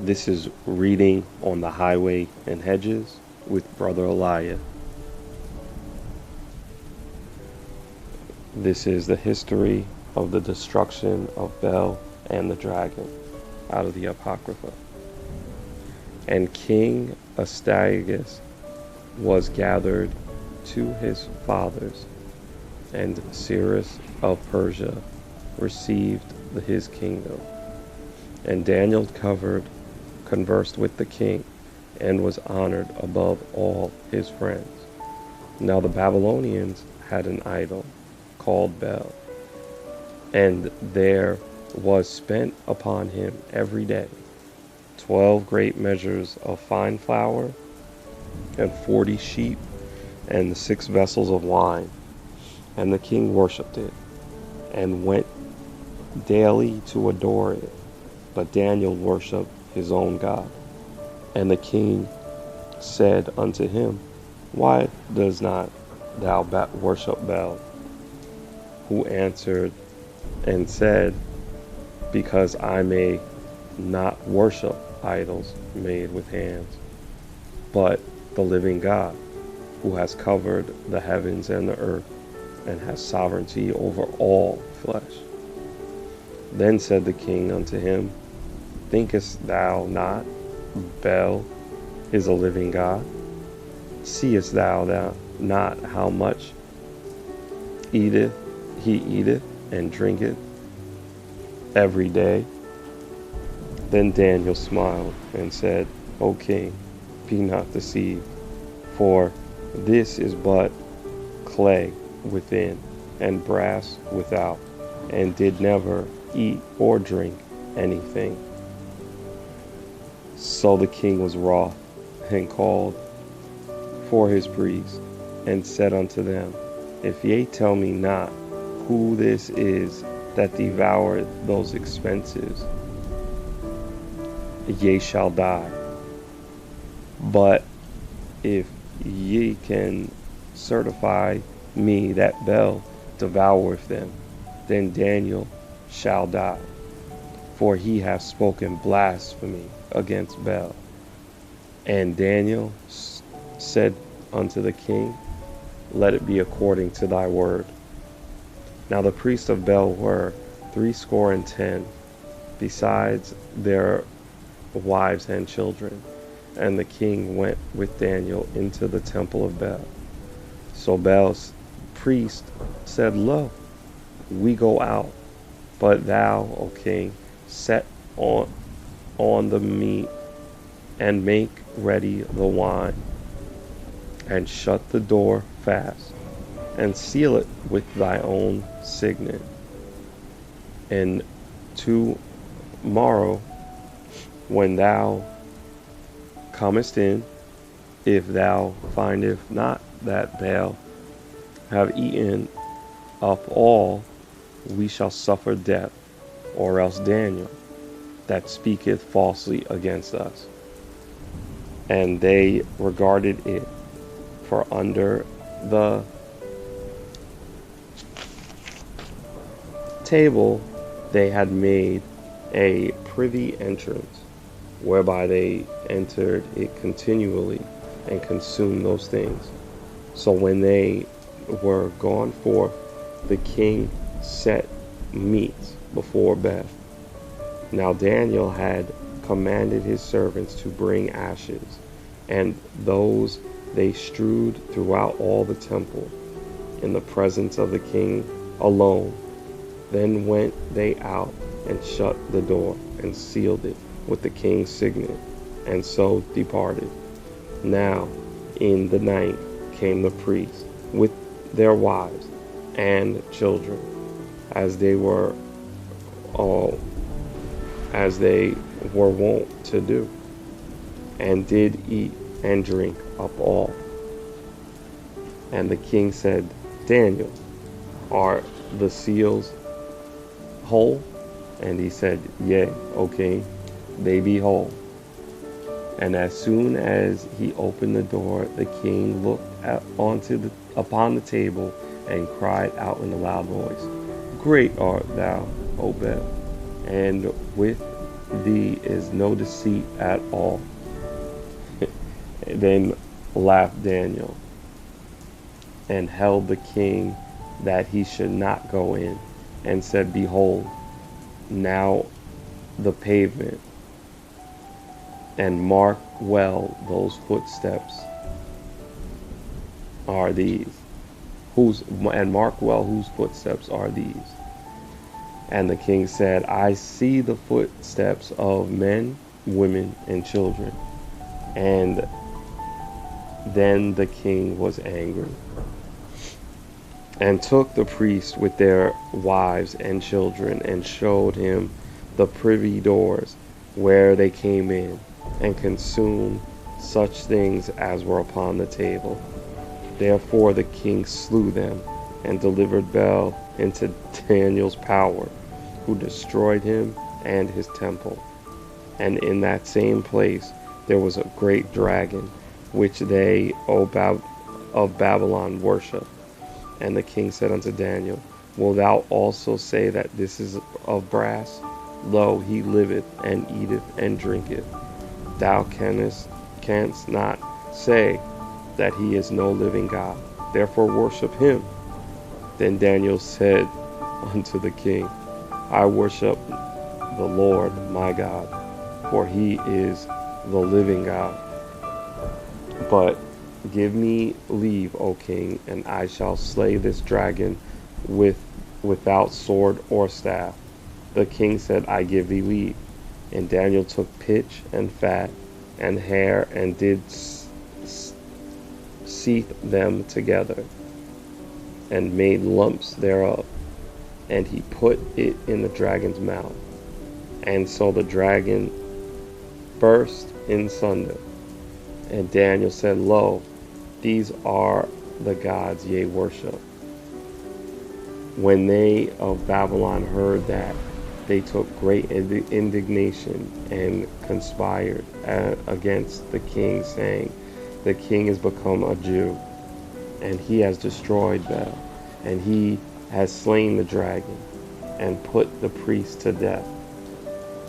This is Reading on the Highway and Hedges with Brother Eliyah. This is the history of the destruction of Bel and the dragon out of the Apocrypha. And King Astyages was gathered to his fathers, and Cyrus of Persia received his kingdom. And Daniel conversed with the king, and was honored above all his friends. Now the Babylonians had an idol called Bel, and there was spent upon him every day 12 great measures of fine flour, and 40 sheep, and 6 vessels of wine. And the king worshipped it, and went daily to adore it. But Daniel worshipped his own God. And the king said unto him, Why does not thou worship Bel? Who answered and said, Because I may not worship idols made with hands, but the living God, who has covered the heavens and the earth, and has sovereignty over all flesh. Then said the king unto him, Thinkest thou not Bel is a living God? Seest thou not how much he eateth and drinketh every day? Then Daniel smiled and said, O king, be not deceived, for this is but clay within and brass without, and did never eat or drink anything. So the king was wroth, and called for his priests, and said unto them, If ye tell me not who this is that devoured those expenses, ye shall die. But if ye can certify me that Bel devoureth them, then Daniel shall die, for he hath spoken blasphemy against Bel. And Daniel said unto the king, Let it be according to thy word. Now the priests of Bel were 70, besides their wives and children. And the king went with Daniel into the temple of Bel. So Bel's priest said, Lo, we go out, but thou, O king, set on the meat, and make ready the wine, and shut the door fast, and seal it with thy own signet. And tomorrow, when thou comest in, if thou findest not that Bel have eaten up all, we shall suffer death, or else Daniel, that speaketh falsely against us. And they regarded it, for under the table they had made a privy entrance, whereby they entered it continually, and consumed those things. So when they were gone forth, the king set meats before Bel. Now Daniel had commanded his servants to bring ashes, and those they strewed throughout all the temple, in the presence of the king alone. Then went they out and shut the door, and sealed it with the king's signet, and so departed. Now in the night came the priests with their wives and children, as they were wont to do, and did eat and drink up all. And the king said, Daniel, are the seals whole? And he said, Yea, O king, they be whole. And as soon as he opened the door, the king looked upon the table, and cried out in a loud voice, Great art thou, O Bel, and with thee is no deceit at all. Then laughed Daniel, and held the king that he should not go in, and said, Behold, now the pavement, and mark well those footsteps are these. And mark well whose footsteps are these. And the king said, I see the footsteps of men, women, and children. And then the king was angry, and took the priests with their wives and children, and showed him the privy doors where they came in, and consumed such things as were upon the table. Therefore the king slew them, and delivered Bel into Daniel's power, who destroyed him and his temple. And in that same place there was a great dragon, which they of Babylon worship. And the king said unto Daniel, Wilt thou also say that this is of brass? Lo, he liveth, and eateth, and drinketh. Thou canst not say that he is no living God. Therefore worship him. Then Daniel said unto the king, I worship the Lord my God, for he is the living God. But give me leave, O king, and I shall slay this dragon without sword or staff. The king said, I give thee leave. And Daniel took pitch and fat and hair, and did seethe them together, and made lumps thereof, and he put it in the dragon's mouth. And so the dragon burst in sunder. And Daniel said, Lo, these are the gods ye worship. When they of Babylon heard that, they took great indignation, and conspired against the king, saying, The king is become a Jew, and he has destroyed Bel, and he has slain the dragon, and put the priests to death.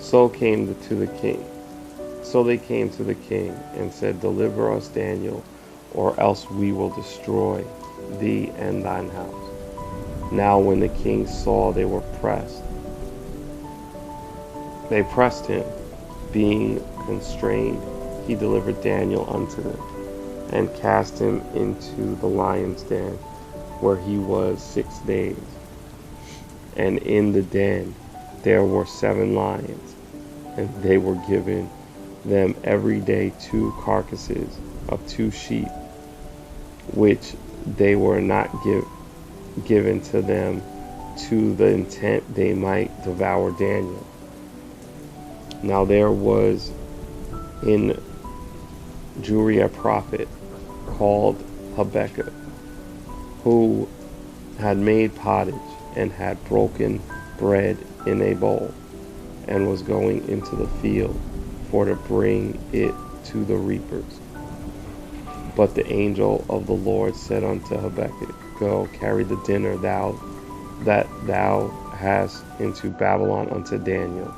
So they came to the king, and said, Deliver us, Daniel, or else we will destroy thee and thine house. Now when the king saw they pressed him, being constrained, he delivered Daniel unto them, and cast him into the lion's den, where he was 6 days. And in the den there were 7 lions, and they were given them every day 2 carcasses of 2 sheep, which they were not given to them to the intent they might devour Daniel. Now there was in Judea a prophet called Habakkuk, who had made pottage, and had broken bread in a bowl, and was going into the field for to bring it to the reapers. But the angel of the Lord said unto Habakkuk, Go, carry the dinner that thou hast into Babylon unto Daniel,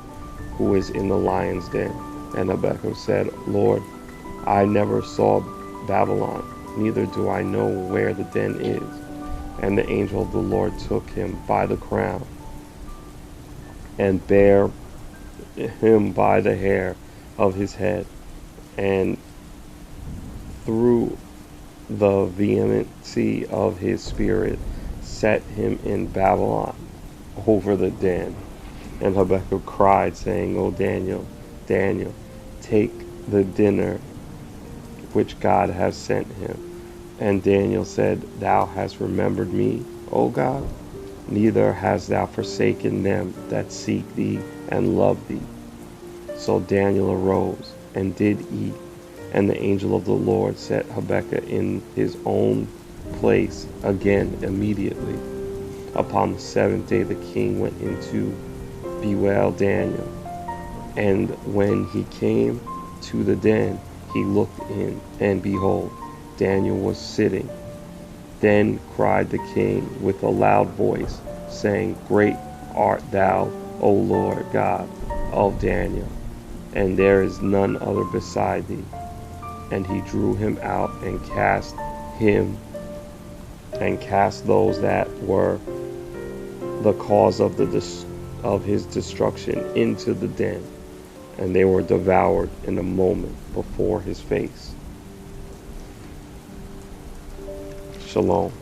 who is in the lion's den. And Habakkuk said, Lord, I never saw Babylon, neither do I know where the den is. And the angel of the Lord took him by the crown, and bare him by the hair of his head, and through the vehemency of his spirit set him in Babylon over the den. And Habakkuk cried, saying, O Daniel, Daniel, take the dinner which God has sent him. And Daniel said, Thou hast remembered me, O God, neither hast thou forsaken them that seek thee and love thee. So Daniel arose and did eat, and the angel of the Lord set Habakkuk in his own place again immediately. Upon the 7th day the king went in to bewail Daniel, and when he came to the den, he looked in, and behold, Daniel was sitting. Then cried the king with a loud voice, saying, Great art thou, O Lord God, of Daniel, and there is none other beside thee. And he drew him out and cast those that were the cause of his destruction into the den, and they were devoured in a moment before his face. Shalom.